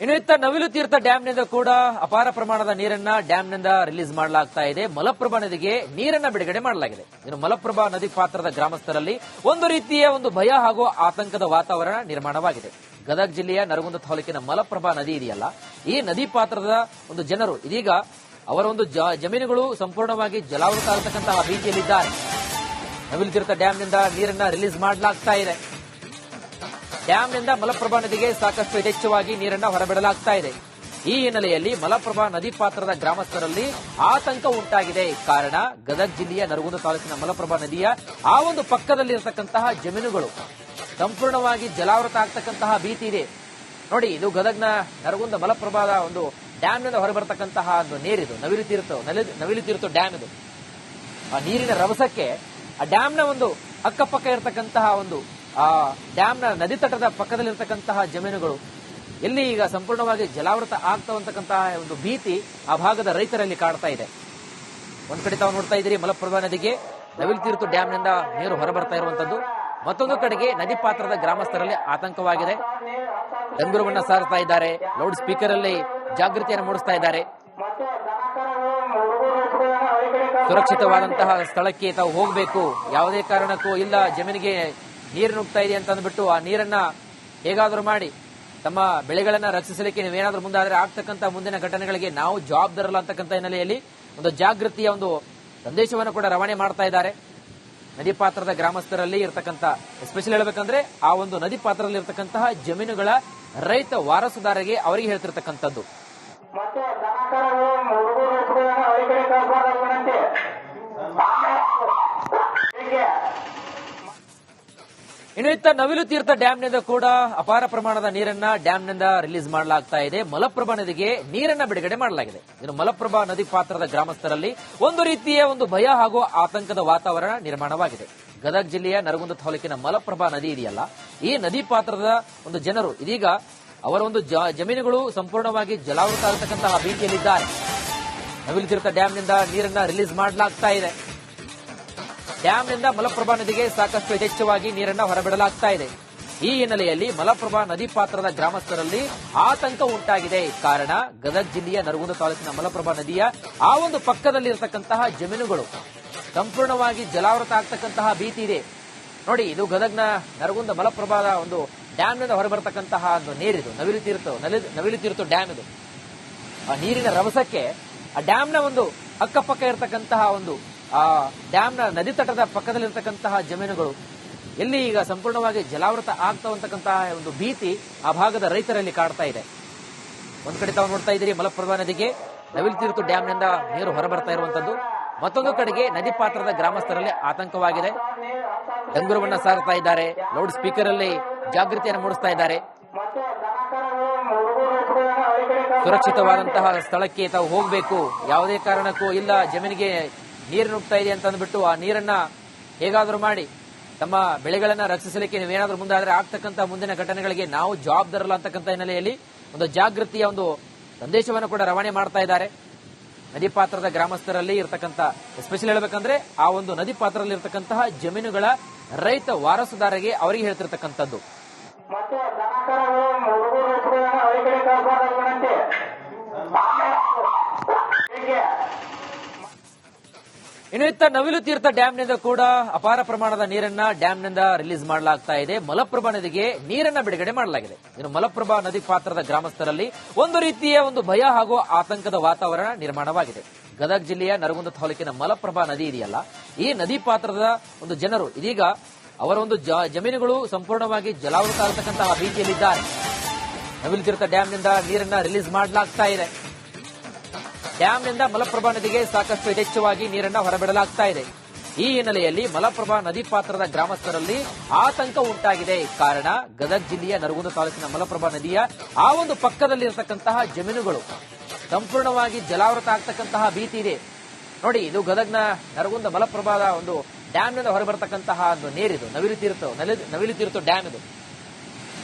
ಇನ್ನು ಇತ್ತ ನವಿಲು ತೀರ್ಥ ಡ್ಯಾಂನಿಂದ ಕೂಡ ಅಪಾರ ಪ್ರಮಾಣದ ನೀರನ್ನ ಡ್ಯಾಂನಿಂದ ರಿಲೀಸ್ ಮಾಡಲಾಗ್ತಾ ಇದೆ. ಮಲಪ್ರಭಾ ನದಿಗೆ ನೀರನ್ನ ಬಿಡುಗಡೆ ಮಾಡಲಾಗಿದೆ. ಇನ್ನು ಮಲಪ್ರಭಾ ನದಿ ಪಾತ್ರದ ಗ್ರಾಮಸ್ಥರಲ್ಲಿ ಒಂದು ರೀತಿಯ ಒಂದು ಭಯ ಹಾಗೂ ಆತಂಕದ ವಾತಾವರಣ ನಿರ್ಮಾಣವಾಗಿದೆ. ಗದಗ ಜಿಲ್ಲೆಯ ನರಗುಂದ ತಾಲೂಕಿನ ಮಲಪ್ರಭಾ ನದಿ ಇದೆಯಲ್ಲ, ಈ ನದಿ ಪಾತ್ರದ ಒಂದು ಜನರು ಇದೀಗ ಅವರ ಒಂದು ಜಮೀನುಗಳು ಸಂಪೂರ್ಣವಾಗಿ ಜಲಾವೃತ ಆಗತಕ್ಕಂತಹ ಭೀತಿಯಲ್ಲಿದ್ದಾರೆ. ನವಿಲು ತೀರ್ಥ ಡ್ಯಾಂನಿಂದ ನೀರನ್ನ ರಿಲೀಸ್ ಮಾಡಲಾಗ್ತಾ ಇದೆ. ಡ್ಯಾಂನಿಂದ ಮಲಪ್ರಭಾ ನದಿಗೆ ಸಾಕಷ್ಟು ಯಥೇಚ್ಛವಾಗಿ ನೀರನ್ನ ಹೊರಬಿಡಲಾಗ್ತಾ ಇದೆ. ಈ ಹಿನ್ನೆಲೆಯಲ್ಲಿ ಮಲಪ್ರಭಾ ನದಿ ಪಾತ್ರದ ಗ್ರಾಮಸ್ಥರಲ್ಲಿ ಆತಂಕ ಉಂಟಾಗಿದೆ. ಕಾರಣ ಗದಗ ಜಿಲ್ಲೆಯ ನರಗುಂದ ತಾಲೂಕಿನ ಮಲಪ್ರಭಾ ನದಿಯ ಆ ಒಂದು ಪಕ್ಕದಲ್ಲಿರತಕ್ಕಂತಹ ಜಮೀನುಗಳು ಸಂಪೂರ್ಣವಾಗಿ ಜಲಾವೃತ ಆಗ್ತಕ್ಕಂತಹ ಭೀತಿ ಇದೆ. ನೋಡಿ, ಇದು ಗದಗ್ನ ನರಗುಂದ ಮಲಪ್ರಭಾದ ಒಂದು ಡ್ಯಾಂನಿಂದ ಹೊರಬರತಕ್ಕಂತಹ ಒಂದು ನೀರಿದು ನವಿಲು ತೀರ್ಥ ಡ್ಯಾಮ್ ಇದು. ಆ ನೀರಿನ ರಭಸಕ್ಕೆ ಆ ಡ್ಯಾಂನ ಒಂದು ಅಕ್ಕಪಕ್ಕ ಇರತಕ್ಕಂತಹ ಒಂದು ಆ ಡ್ಯಾಂನ ನದಿ ತಟದ ಪಕ್ಕದಲ್ಲಿರ್ತಕ್ಕಂತಹ ಜಮೀನುಗಳು ಎಲ್ಲಿ ಈಗ ಸಂಪೂರ್ಣವಾಗಿ ಜಲಾವೃತ ಆಗ್ತಕ್ಕಂತಹ ಒಂದು ಭೀತಿ ಆ ಭಾಗದ ರೈತರಲ್ಲಿ ಕಾಡ್ತಾ ಇದೆ. ಒಂದ್ ಕಡೆ ತಾವು ನೋಡ್ತಾ ಇದ್ದೀರಿ, ಮಲಪ್ರಭಾ ನದಿಗೆ ನವಿಲು ತೀರ್ಥ ಡ್ಯಾಂನಿಂದ ನೀರು ಹೊರಬರ್ತಾ ಇರುವಂತದ್ದು. ಮತ್ತೊಂದು ಕಡೆಗೆ ನದಿ ಪಾತ್ರದ ಗ್ರಾಮಸ್ಥರಲ್ಲಿ ಆತಂಕವಾಗಿದೆ. ಡಂಗುರವನ್ನ ಸಾರ್ತಾ ಇದ್ದಾರೆ, ಲೌಡ್ ಸ್ಪೀಕರ್ ಅಲ್ಲಿ ಜಾಗೃತಿಯನ್ನು ಮೂಡಿಸ್ತಾ ಇದ್ದಾರೆ. ಸುರಕ್ಷಿತವಾದಂತಹ ಸ್ಥಳಕ್ಕೆ ತಾವು ಹೋಗಬೇಕು, ಯಾವುದೇ ಕಾರಣಕ್ಕೂ ಇಲ್ಲ ಜಮೀನಿಗೆ ನೀರು ನುಗ್ತಾ ಇದೆ ಅಂತ ಅಂದ್ಬಿಟ್ಟು ಆ ನೀರನ್ನ ಹೇಗಾದ್ರೂ ಮಾಡಿ ತಮ್ಮ ಬೆಳೆಗಳನ್ನ ರಕ್ಷಿಸಲಿಕ್ಕೆ ನೀವೇನಾದ್ರೂ ಮುಂದಾದ್ರೆ ಆಗ್ತಕ್ಕಂಥ ಮುಂದಿನ ಘಟನೆಗಳಿಗೆ ನಾವು ಜವಾಬ್ದಾರಲ್ಲ ಅಂತಕ್ಕಂಥ ಹಿನ್ನೆಲೆಯಲ್ಲಿ ಒಂದು ಜಾಗೃತಿಯ ಒಂದು ಸಂದೇಶವನ್ನು ಕೂಡ ರವಾನೆ ಮಾಡ್ತಾ ಇದ್ದಾರೆ. ನದಿ ಪಾತ್ರದ ಗ್ರಾಮಸ್ಥರಲ್ಲಿ ಇರತಕ್ಕಂತ ಎಸ್ಪೆಷಲಿ ಹೇಳಬೇಕಂದ್ರೆ ಆ ಒಂದು ನದಿ ಪಾತ್ರದಲ್ಲಿ ಇರತಕ್ಕಂತಹ ಜಮೀನುಗಳ ರೈತ ವಾರಸುದಾರರಿಗೆ ಅವರಿಗೆ ಹೇಳ್ತಿರ್ತಕ್ಕಂಥದ್ದು. ಇನ್ನು ಇತ್ತ ನವಿಲು ತೀರ್ಥ ಡ್ಯಾಂನಿಂದ ಕೂಡ ಅಪಾರ ಪ್ರಮಾಣದ ನೀರನ್ನ ಡ್ಯಾಂನಿಂದ ರಿಲೀಸ್ ಮಾಡಲಾಗ್ತಾ ಇದೆ. ಮಲಪ್ರಭಾ ನದಿಗೆ ನೀರನ್ನ ಬಿಡುಗಡೆ ಮಾಡಲಾಗಿದೆ. ಇನ್ನು ಮಲಪ್ರಭಾ ನದಿ ಪಾತ್ರದ ಗ್ರಾಮಸ್ಥರಲ್ಲಿ ಒಂದು ರೀತಿಯ ಒಂದು ಭಯ ಹಾಗೂ ಆತಂಕದ ವಾತಾವರಣ ನಿರ್ಮಾಣವಾಗಿದೆ. ಗದಗ ಜಿಲ್ಲೆಯ ನರಗುಂದ ತಾಲೂಕಿನ ಮಲಪ್ರಭಾ ನದಿ ಇದೆಯಲ್ಲ, ಈ ನದಿ ಪಾತ್ರದ ಒಂದು ಜನರು ಇದೀಗ ಅವರ ಒಂದು ಜಮೀನುಗಳು ಸಂಪೂರ್ಣವಾಗಿ ಜಲಾವೃತ ಆಗತಕ್ಕಂತಹ ಭೀತಿಯಲ್ಲಿದ್ದಾರೆ. ನವಿಲು ತೀರ್ಥ ಡ್ಯಾಂನಿಂದ ನೀರನ್ನ ರಿಲೀಸ್ ಮಾಡಲಾಗ್ತಾ ಇದೆ. ಡ್ಯಾಂನಿಂದ ಮಲಪ್ರಭಾ ನದಿಗೆ ಸಾಕಷ್ಟು ಯಥೇಚ್ಛವಾಗಿ ನೀರನ್ನ ಹೊರಬಿಡಲಾಗ್ತಾ ಇದೆ. ಈ ಹಿನ್ನೆಲೆಯಲ್ಲಿ ಮಲಪ್ರಭಾ ನದಿ ಪಾತ್ರದ ಗ್ರಾಮಸ್ಥರಲ್ಲಿ ಆತಂಕ ಉಂಟಾಗಿದೆ. ಕಾರಣ ಗದಗ ಜಿಲ್ಲೆಯ ನರಗುಂದ ತಾಲೂಕಿನ ಮಲಪ್ರಭಾ ನದಿಯ ಆ ಒಂದು ಪಕ್ಕದಲ್ಲಿರತಕ್ಕಂತಹ ಜಮೀನುಗಳು ಸಂಪೂರ್ಣವಾಗಿ ಜಲಾವೃತ ಆಗ್ತಕ್ಕಂತಹ ಭೀತಿ ಇದೆ. ನೋಡಿ, ಇದು ಗದಗ್ನ ನರಗುಂದ ಮಲಪ್ರಭಾದ ಒಂದು ಡ್ಯಾಂನಿಂದ ಹೊರಬರತಕ್ಕಂತಹ ಒಂದು ನೀರಿದು ನವಿಲು ತೀರ್ಥ ಡ್ಯಾಮ್ ಇದು. ಆ ನೀರಿನ ರಭಸಕ್ಕೆ ಆ ಡ್ಯಾಂನ ಒಂದು ಅಕ್ಕಪಕ್ಕ ಇರತಕ್ಕಂತಹ ಒಂದು ಆ ಡ್ಯಾಂನ ನದಿ ತಟದ ಪಕ್ಕದಲ್ಲಿರ್ತಕ್ಕಂತಹ ಜಮೀನುಗಳು ಎಲ್ಲಿ ಈಗ ಸಂಪೂರ್ಣವಾಗಿ ಜಲಾವೃತ ಆಗ್ತಕ್ಕಂತಹ ಒಂದು ಭೀತಿ ಆ ಭಾಗದ ರೈತರಲ್ಲಿ ಕಾಡ್ತಾ ಇದೆ. ಒಂದ್ ಕಡೆ ತಾವು ನೋಡ್ತಾ ಇದ್ದೀರಿ, ಮಲಪ್ರಭಾ ನದಿಗೆ ನವಿಲು ತೀರ್ಥ ಡ್ಯಾಂನಿಂದ ನೀರು ಹೊರಬರ್ತಾ ಇರುವಂತದ್ದು. ಮತ್ತೊಂದು ಕಡೆಗೆ ನದಿ ಪಾತ್ರದ ಗ್ರಾಮಸ್ಥರಲ್ಲಿ ಆತಂಕವಾಗಿದೆ. ಡಂಗುರವನ್ನ ಸಾರ್ತಾ ಇದ್ದಾರೆ, ಲೌಡ್ ಸ್ಪೀಕರ್ ಅಲ್ಲಿ ಜಾಗೃತಿಯನ್ನು ಮೂಡಿಸ್ತಾ ಇದ್ದಾರೆ. ಸುರಕ್ಷಿತವಾದಂತಹ ಸ್ಥಳಕ್ಕೆ ತಾವು ಹೋಗಬೇಕು, ಯಾವುದೇ ಕಾರಣಕ್ಕೂ ಇಲ್ಲ ಜಮೀನಿಗೆ ನೀರು ನುಗ್ತಾ ಇದೆ ಅಂತ ಅಂದ್ಬಿಟ್ಟು ಆ ನೀರನ್ನ ಹೇಗಾದ್ರೂ ಮಾಡಿ ತಮ್ಮ ಬೆಳೆಗಳನ್ನ ರಕ್ಷಿಸಲಿಕ್ಕೆ ನೀವೇನಾದ್ರೂ ಮುಂದಾದ್ರೆ ಆಗ್ತಕ್ಕಂಥ ಮುಂದಿನ ಘಟನೆಗಳಿಗೆ ನಾವು ಜವಾಬ್ದಾರಲ್ಲ ಅಂತಕ್ಕಂಥ ಹಿನ್ನೆಲೆಯಲ್ಲಿ ಒಂದು ಜಾಗೃತಿಯ ಒಂದು ಸಂದೇಶವನ್ನು ಕೂಡ ರವಾನೆ ಮಾಡ್ತಾ ಇದ್ದಾರೆ. ನದಿ ಪಾತ್ರದ ಗ್ರಾಮಸ್ಥರಲ್ಲಿ ಇರತಕ್ಕಂತ ಎಸ್ಪೆಷಲಿ ಹೇಳಬೇಕಂದ್ರೆ ಆ ಒಂದು ನದಿ ಪಾತ್ರದಲ್ಲಿ ಇರತಕ್ಕಂತಹ ಜಮೀನುಗಳ ರೈತ ವಾರಸುದಾರರಿಗೆ ಅವರಿಗೆ ಹೇಳ್ತಿರ್ತಕ್ಕಂಥದ್ದು. ಇನ್ನು ಇತ್ತ ನವಿಲು ತೀರ್ಥ ಡ್ಯಾಂನಿಂದ ಕೂಡ ಅಪಾರ ಪ್ರಮಾಣದ ನೀರನ್ನ ಡ್ಯಾಂನಿಂದ ರಿಲೀಸ್ ಮಾಡಲಾಗ್ತಾ ಇದೆ. ಮಲಪ್ರಭಾ ನದಿಗೆ ನೀರನ್ನ ಬಿಡುಗಡೆ ಮಾಡಲಾಗಿದೆ. ಇನ್ನು ಮಲಪ್ರಭಾ ನದಿ ಪಾತ್ರದ ಗ್ರಾಮಸ್ಥರಲ್ಲಿ ಒಂದು ರೀತಿಯ ಒಂದು ಭಯ ಹಾಗೂ ಆತಂಕದ ವಾತಾವರಣ ನಿರ್ಮಾಣವಾಗಿದೆ. ಗದಗ ಜಿಲ್ಲೆಯ ನರಗುಂದ ತಾಲೂಕಿನ ಮಲಪ್ರಭಾ ನದಿ ಇದೆಯಲ್ಲ, ಈ ನದಿ ಪಾತ್ರದ ಒಂದು ಜನರು ಇದೀಗ ಅವರ ಒಂದು ಜಮೀನುಗಳು ಸಂಪೂರ್ಣವಾಗಿ ಜಲಾವೃತ ಆಗತಕ್ಕಂತಹ ಭೀತಿಯಲ್ಲಿದ್ದಾರೆ. ನವಿಲು ತೀರ್ಥ ಡ್ಯಾಂನಿಂದ ನೀರನ್ನ ರಿಲೀಸ್ ಮಾಡಲಾಗ್ತಾ ಇದೆ. ಡ್ಯಾಂನಿಂದ ಮಲಪ್ರಭಾ ನದಿಗೆ ಸಾಕಷ್ಟು ಯಥೇಚ್ಛವಾಗಿ ನೀರನ್ನ ಹೊರಬಿಡಲಾಗ್ತಾ ಇದೆ. ಈ ಹಿನ್ನೆಲೆಯಲ್ಲಿ ಮಲಪ್ರಭಾ ನದಿ ಪಾತ್ರದ ಗ್ರಾಮಸ್ಥರಲ್ಲಿ ಆತಂಕ ಉಂಟಾಗಿದೆ. ಕಾರಣ ಗದಗ ಜಿಲ್ಲೆಯ ನರಗುಂದ ತಾಲೂಕಿನ ಮಲಪ್ರಭಾ ನದಿಯ ಆ ಒಂದು ಪಕ್ಕದಲ್ಲಿರತಕ್ಕಂತಹ ಜಮೀನುಗಳು ಸಂಪೂರ್ಣವಾಗಿ ಜಲಾವೃತ ಆಗ್ತಕ್ಕಂತಹ ಭೀತಿ ಇದೆ. ನೋಡಿ, ಇದು ಗದಗ್ನ ನರಗುಂದ ಮಲಪ್ರಭಾದ ಒಂದು ಡ್ಯಾಂನಿಂದ ಹೊರಬರತಕ್ಕಂತಹ ಒಂದು ನೀರಿದು ನವಿಲು ತೀರ್ಥ ಡ್ಯಾಮ್ ಇದು.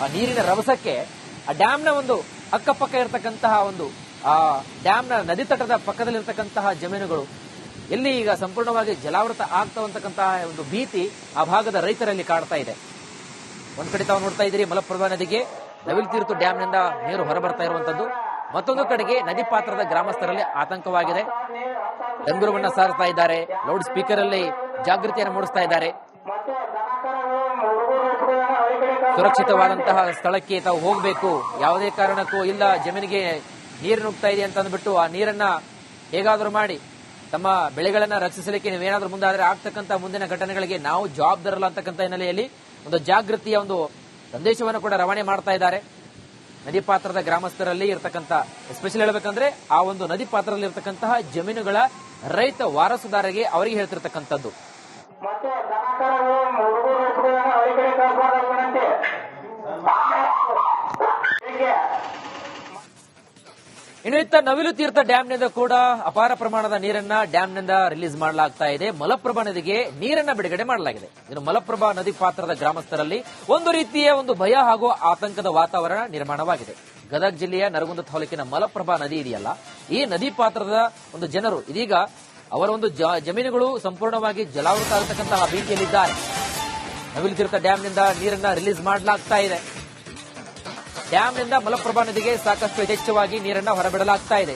ಆ ನೀರಿನ ರಭಸಕ್ಕೆ ಆ ಡ್ಯಾಂನ ಒಂದು ಅಕ್ಕಪಕ್ಕ ಇರತಕ್ಕಂತಹ ಒಂದು ಆ ಡ್ಯಾಂನ ನದಿ ತಟದ ಪಕ್ಕದಲ್ಲಿರ್ತಕ್ಕಂತಹ ಜಮೀನುಗಳು ಎಲ್ಲಿ ಈಗ ಸಂಪೂರ್ಣವಾಗಿ ಜಲಾವೃತ ಆಗ್ತಕ್ಕಂತಹ ಒಂದು ಭೀತಿ ಆ ಭಾಗದ ರೈತರಲ್ಲಿ ಕಾಡ್ತಾ ಇದೆ. ಒಂದ್ ಕಡೆ ತಾವು ನೋಡ್ತಾ ಇದ್ದೀರಿ, ಮಲಪ್ರಭಾ ನದಿಗೆ ನವಿಲು ತೀರ್ಥ ಡ್ಯಾಂನಿಂದ ನೀರು ಹೊರಬರ್ತಾ ಇರುವಂತದ್ದು. ಮತ್ತೊಂದು ಕಡೆಗೆ ನದಿ ಪಾತ್ರದ ಗ್ರಾಮಸ್ಥರಲ್ಲಿ ಆತಂಕವಾಗಿದೆ. ಡಂಗುರವನ್ನ ಸಾರ್ತಾ ಇದ್ದಾರೆ, ಲೌಡ್ ಸ್ಪೀಕರ್ ಅಲ್ಲಿ ಜಾಗೃತಿಯನ್ನು ಮೂಡಿಸ್ತಾ ಇದ್ದಾರೆ. ಸುರಕ್ಷಿತವಾದಂತಹ ಸ್ಥಳಕ್ಕೆ ತಾವು ಹೋಗಬೇಕು, ಯಾವುದೇ ಕಾರಣಕ್ಕೂ ಇಲ್ಲ ಜಮೀನಿಗೆ ನೀರು ನುಗ್ತಾ ಇದೆ ಅಂತ ಅಂದ್ಬಿಟ್ಟು ಆ ನೀರನ್ನ ಹೇಗಾದ್ರೂ ಮಾಡಿ ತಮ್ಮ ಬೆಳೆಗಳನ್ನ ರಕ್ಷಿಸಲಿಕ್ಕೆ ನೀವೇನಾದ್ರೂ ಮುಂದಾದ್ರೆ ಆಗ್ತಕ್ಕಂಥ ಮುಂದಿನ ಘಟನೆಗಳಿಗೆ ನಾವು ಜವಾಬ್ದಾರಲ್ಲ ಅಂತಕ್ಕಂಥ ಹಿನ್ನೆಲೆಯಲ್ಲಿ ಒಂದು ಜಾಗೃತಿಯ ಒಂದು ಸಂದೇಶವನ್ನು ಕೂಡ ರವಾನೆ ಮಾಡ್ತಾ ಇದ್ದಾರೆ. ನದಿ ಪಾತ್ರದ ಗ್ರಾಮಸ್ಥರಲ್ಲಿ ಇರತಕ್ಕಂತ ಎಸ್ಪೆಷಲಿ ಹೇಳ್ಬೇಕಂದ್ರೆ ಆ ಒಂದು ನದಿ ಪಾತ್ರದಲ್ಲಿ ಇರತಕ್ಕಂತಹ ಜಮೀನುಗಳ ರೈತ ವಾರಸುದಾರರಿಗೆ ಅವರಿಗೆ ಹೇಳ್ತಿರ್ತಕ್ಕಂಥದ್ದು. ಇನ್ನು ಇತ್ತ ನವಿಲು ತೀರ್ಥ ಡ್ಯಾಂನಿಂದ ಕೂಡ ಅಪಾರ ಪ್ರಮಾಣದ ನೀರನ್ನ ಡ್ಯಾಂನಿಂದ ರಿಲೀಸ್ ಮಾಡಲಾಗ್ತಾ ಇದೆ. ಮಲಪ್ರಭಾ ನದಿಗೆ ನೀರನ್ನ ಬಿಡುಗಡೆ ಮಾಡಲಾಗಿದೆ. ಇನ್ನು ಮಲಪ್ರಭಾ ನದಿ ಪಾತ್ರದ ಗ್ರಾಮಸ್ಥರಲ್ಲಿ ಒಂದು ರೀತಿಯ ಒಂದು ಭಯ ಹಾಗೂ ಆತಂಕದ ವಾತಾವರಣ ನಿರ್ಮಾಣವಾಗಿದೆ. ಗದಗ ಜಿಲ್ಲೆಯ ನರಗುಂದ ತಾಲೂಕಿನ ಮಲಪ್ರಭಾ ನದಿ ಇದೆಯಲ್ಲ, ಈ ನದಿ ಪಾತ್ರದ ಒಂದು ಜನರು ಇದೀಗ ಅವರ ಒಂದು ಜಮೀನುಗಳು ಸಂಪೂರ್ಣವಾಗಿ ಜಲಾವೃತ ಆಗತಕ್ಕಂತಹ ಭೀತಿಯಲ್ಲಿದ್ದಾರೆ. ನವಿಲು ತೀರ್ಥ ಡ್ಯಾಂನಿಂದ ನೀರನ್ನ ರಿಲೀಸ್ ಮಾಡಲಾಗ್ತಾ ಇದೆ. ಡ್ಯಾಂನಿಂದ ಮಲಪ್ರಭಾ ನದಿಗೆ ಸಾಕಷ್ಟು ಯಥೇಚ್ಛವಾಗಿ ನೀರನ್ನ ಹೊರಬಿಡಲಾಗ್ತಾ ಇದೆ.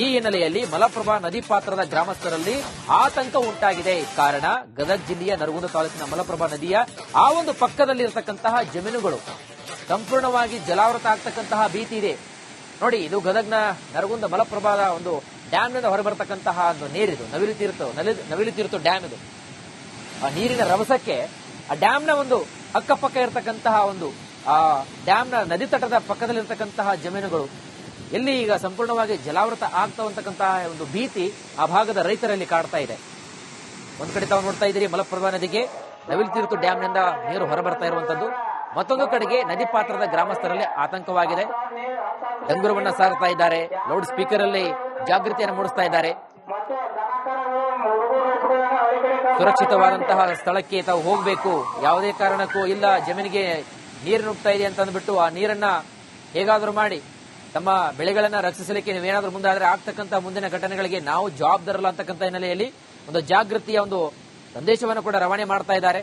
ಈ ಹಿನ್ನೆಲೆಯಲ್ಲಿ ಮಲಪ್ರಭಾ ನದಿ ಪಾತ್ರದ ಗ್ರಾಮಸ್ಥರಲ್ಲಿ ಆತಂಕ ಉಂಟಾಗಿದೆ. ಕಾರಣ ಗದಗ ಜಿಲ್ಲೆಯ ನರಗುಂದ ತಾಲೂಕಿನ ಮಲಪ್ರಭಾ ನದಿಯ ಆ ಒಂದು ಪಕ್ಕದಲ್ಲಿ ಇರತಕ್ಕಂತಹ ಜಮೀನುಗಳು ಸಂಪೂರ್ಣವಾಗಿ ಜಲಾವೃತ ಆಗ್ತಕ್ಕಂತಹ ಭೀತಿ ಇದೆ. ನೋಡಿ, ಇದು ಗದಗ್ನ ನರಗುಂದ ಮಲಪ್ರಭಾದ ಒಂದು ಡ್ಯಾಂನಿಂದ ಹೊರಬರತಕ್ಕಂತಹ ಒಂದು ನೀರಿದು ನವಿಲು ತೀರ್ಥ ಡ್ಯಾಮ್ ಇದು. ಆ ನೀರಿನ ರಭಸಕ್ಕೆ ಆ ಡ್ಯಾಂನ ಒಂದು ಅಕ್ಕಪಕ್ಕ ಇರತಕ್ಕಂತಹ ಒಂದು ಆ ಡ್ಯಾಂನ ನದಿ ತಟದ ಪಕ್ಕದಲ್ಲಿರ್ತಕ್ಕಂತಹ ಜಮೀನುಗಳು ಎಲ್ಲಿ ಈಗ ಸಂಪೂರ್ಣವಾಗಿ ಜಲಾವೃತ ಆಗ್ತಕ್ಕಂತಹ ಒಂದು ಭೀತಿ ಆ ಭಾಗದ ರೈತರಲ್ಲಿ ಕಾಡ್ತಾ ಇದೆ. ಒಂದ್ ಕಡೆ ತಾವು ನೋಡ್ತಾ ಇದ್ದೀರಿ, ಮಲಪ್ರಭಾ ನದಿಗೆ ನವಿಲು ತೀರ್ಥ ಡ್ಯಾಂನಿಂದ ನೀರು ಹೊರಬರ್ತಾ ಇರುವಂತದ್ದು. ಮತ್ತೊಂದು ಕಡೆಗೆ ನದಿ ಪಾತ್ರದ ಗ್ರಾಮಸ್ಥರಲ್ಲಿ ಆತಂಕವಾಗಿದೆ. ಡಂಗುರವನ್ನ ಸಾರ್ತಾ ಇದ್ದಾರೆ, ಲೌಡ್ ಸ್ಪೀಕರ್ ಅಲ್ಲಿ ಜಾಗೃತಿಯನ್ನು ಮೂಡಿಸ್ತಾ ಇದ್ದಾರೆ. ಸುರಕ್ಷಿತವಾದಂತಹ ಸ್ಥಳಕ್ಕೆ ತಾವು ಹೋಗಬೇಕು, ಯಾವುದೇ ಕಾರಣಕ್ಕೂ ಇಲ್ಲ ಜಮೀನಿಗೆ ನೀರು ನುಗ್ತಾ ಇದೆ ಅಂತ ಅಂದ್ಬಿಟ್ಟು ಆ ನೀರನ್ನ ಹೇಗಾದ್ರೂ ಮಾಡಿ ತಮ್ಮ ಬೆಳೆಗಳನ್ನ ರಕ್ಷಿಸಲಿಕ್ಕೆ ನೀವೇನಾದ್ರೂ ಮುಂದಾದ್ರೆ ಆಗ್ತಕ್ಕಂಥ ಮುಂದಿನ ಘಟನೆಗಳಿಗೆ ನಾವು ಜವಾಬ್ದಾರಲ್ಲ ಅಂತಕ್ಕಂಥ ಹಿನ್ನೆಲೆಯಲ್ಲಿ ಒಂದು ಜಾಗೃತಿಯ ಒಂದು ಸಂದೇಶವನ್ನು ಕೂಡ ರವಾನೆ ಮಾಡ್ತಾ ಇದ್ದಾರೆ.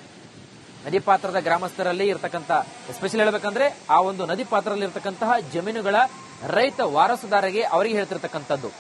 ನದಿ ಪಾತ್ರದ ಗ್ರಾಮಸ್ಥರಲ್ಲಿ ಇರತಕ್ಕಂತ ಎಸ್ಪೆಷಲಿ ಹೇಳ್ಬೇಕಂದ್ರೆ ಆ ಒಂದು ನದಿ ಪಾತ್ರದಲ್ಲಿ ಇರತಕ್ಕಂತಹ ಜಮೀನುಗಳ ರೈತ ವಾರಸುದಾರರಿಗೆ ಅವರಿಗೆ ಹೇಳ್ತಿರ್ತಕ್ಕಂಥದ್ದು.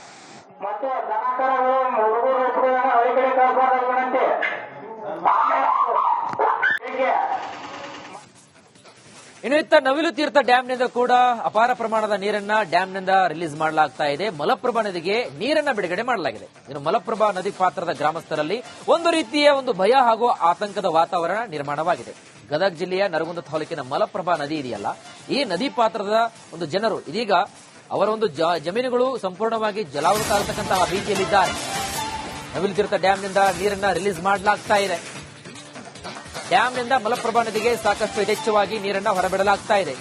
ಇನ್ನು ಇತ್ತ ನವಿಲು ತೀರ್ಥ ಡ್ಯಾಂನಿಂದ ಕೂಡ ಅಪಾರ ಪ್ರಮಾಣದ ನೀರನ್ನ ಡ್ಯಾಂನಿಂದ ರಿಲೀಸ್ ಮಾಡಲಾಗ್ತಾ ಇದೆ. ಮಲಪ್ರಭಾ ನದಿಗೆ ನೀರನ್ನ ಬಿಡುಗಡೆ ಮಾಡಲಾಗಿದೆ. ಇನ್ನು ಮಲಪ್ರಭಾ ನದಿ ಪಾತ್ರದ ಗ್ರಾಮಸ್ಥರಲ್ಲಿ ಒಂದು ರೀತಿಯ ಒಂದು ಭಯ ಹಾಗೂ ಆತಂಕದ ವಾತಾವರಣ ನಿರ್ಮಾಣವಾಗಿದೆ. ಗದಗ ಜಿಲ್ಲೆಯ ನರಗುಂದ ತಾಲೂಕಿನ ಮಲಪ್ರಭಾ ನದಿ ಇದೆಯಲ್ಲ, ಈ ನದಿ ಪಾತ್ರದ ಒಂದು ಜನರು ಇದೀಗ ಅವರ ಒಂದು ಜಮೀನುಗಳು ಸಂಪೂರ್ಣವಾಗಿ ಜಲಾವೃತ ಆಗತಕ್ಕಂತಹ ಭೀತಿಯಲ್ಲಿದ್ದಾರೆ. ನವಿಲು ತೀರ್ಥ ಡ್ಯಾಂನಿಂದ ನೀರನ್ನ ರಿಲೀಸ್ ಮಾಡಲಾಗ್ತಾ ಇದೆ. ಡ್ಯಾಂನಿಂದ ಮಲಪ್ರಭಾ ನದಿಗೆ ಸಾಕಷ್ಟು ಯಥೇಚ್ಛವಾಗಿ ನೀರನ್ನ ಹೊರಬಿಡಲಾಗ್ತಾ ಇದೆ.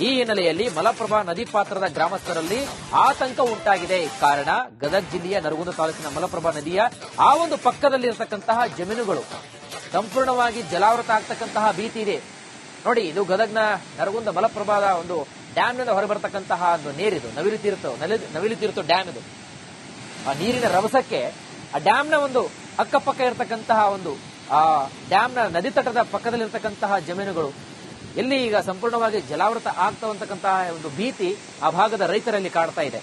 ಈ ಹಿನ್ನೆಲೆಯಲ್ಲಿ ಮಲಪ್ರಭಾ ನದಿ ಪಾತ್ರದ ಗ್ರಾಮಸ್ಥರಲ್ಲಿ ಆತಂಕ ಉಂಟಾಗಿದೆ. ಕಾರಣ ಗದಗ ಜಿಲ್ಲೆಯ ನರಗುಂದ ತಾಲೂಕಿನ ಮಲಪ್ರಭಾ ನದಿಯ ಆ ಒಂದು ಪಕ್ಕದಲ್ಲಿರತಕ್ಕಂತಹ ಜಮೀನುಗಳು ಸಂಪೂರ್ಣವಾಗಿ ಜಲಾವೃತ ಆಗ್ತಕ್ಕಂತಹ ಭೀತಿ ಇದೆ. ನೋಡಿ, ಇದು ಗದಗ್ನ ನರಗುಂದ ಮಲಪ್ರಭಾದ ಒಂದು ಡ್ಯಾಂನಿಂದ ಹೊರಬರತಕ್ಕಂತಹ ಒಂದು ನೀರಿದು ನವಿಲು ತೀರ್ಥ ಡ್ಯಾಮ್ ಇದು. ಆ ನೀರಿನ ರಭಸಕ್ಕೆ ಆ ಡ್ಯಾಂನ ಒಂದು ಅಕ್ಕಪಕ್ಕ ಇರತಕ್ಕಂತಹ ಒಂದು ಆ ಡ್ಯಾಂನ ನದಿ ತಟದ ಪಕ್ಕದಲ್ಲಿರ್ತಕ್ಕಂತಹ ಜಮೀನುಗಳು ಎಲ್ಲಿ ಈಗ ಸಂಪೂರ್ಣವಾಗಿ ಜಲಾವೃತ ಆಗ್ತಕ್ಕಂತಹ ಒಂದು ಭೀತಿ ಆ ಭಾಗದ ರೈತರಲ್ಲಿ ಕಾಡ್ತಾ ಇದೆ.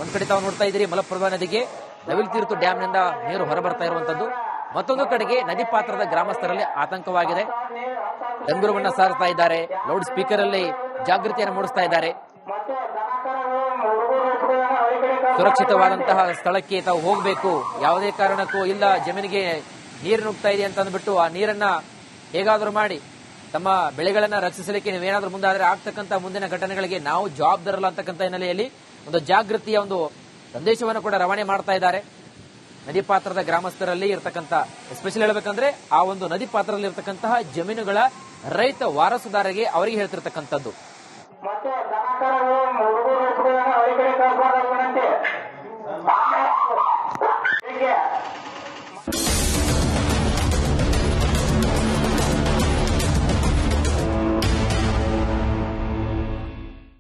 ಒಂದ್ ಕಡೆ ತಾವು ನೋಡ್ತಾ ಇದ್ದೀರಿ, ಮಲಪ್ರಭಾ ನದಿಗೆ ನವಿಲು ತೀರ್ಥ ಡ್ಯಾಂನಿಂದ ನೀರು ಹೊರಬರ್ತಾ ಇರುವಂತದ್ದು. ಮತ್ತೊಂದು ಕಡೆಗೆ ನದಿ ಪಾತ್ರದ ಗ್ರಾಮಸ್ಥರಲ್ಲಿ ಆತಂಕವಾಗಿದೆ. ಡಂಗುರವನ್ನ ಸಾರ್ತಾ ಇದ್ದಾರೆ, ಲೌಡ್ ಸ್ಪೀಕರ್ ಅಲ್ಲಿ ಜಾಗೃತಿಯನ್ನು ಮೂಡಿಸ್ತಾ ಇದ್ದಾರೆ. ಸುರಕ್ಷಿತವಾದಂತಹ ಸ್ಥಳಕ್ಕೆ ತಾವು ಹೋಗಬೇಕು, ಯಾವುದೇ ಕಾರಣಕ್ಕೂ ಇಲ್ಲ ಜಮೀನಿಗೆ ನೀರು ನುಗ್ತಾ ಇದೆ ಅಂತ ಅಂದ್ಬಿಟ್ಟು ಆ ನೀರನ್ನ ಹೇಗಾದ್ರೂ ಮಾಡಿ ತಮ್ಮ ಬೆಳೆಗಳನ್ನ ರಕ್ಷಿಸಲಿಕ್ಕೆ ನೀವೇನಾದ್ರೂ ಮುಂದಾದ್ರೆ ಆಗ್ತಕ್ಕಂಥ ಮುಂದಿನ ಘಟನೆಗಳಿಗೆ ನಾವು ಜವಾಬ್ದಾರಲ್ಲ ಅಂತಕ್ಕಂಥ ಹಿನ್ನೆಲೆಯಲ್ಲಿ ಒಂದು ಜಾಗೃತಿಯ ಒಂದು ಸಂದೇಶವನ್ನು ಕೂಡ ರವಾನೆ ಮಾಡ್ತಾ ಇದ್ದಾರೆ. ನದಿ ಪಾತ್ರದ ಗ್ರಾಮಸ್ಥರಲ್ಲಿ ಇರತಕ್ಕಂತ ಎಸ್ಪೆಷಲಿ ಹೇಳ್ಬೇಕಂದ್ರೆ ಆ ಒಂದು ನದಿ ಪಾತ್ರದಲ್ಲಿ ಇರತಕ್ಕಂತಹ ಜಮೀನುಗಳ ರೈತ ವಾರಸುದಾರರಿಗೆ ಅವರಿಗೆ ಹೇಳ್ತಿರ್ತಕ್ಕಂಥದ್ದು.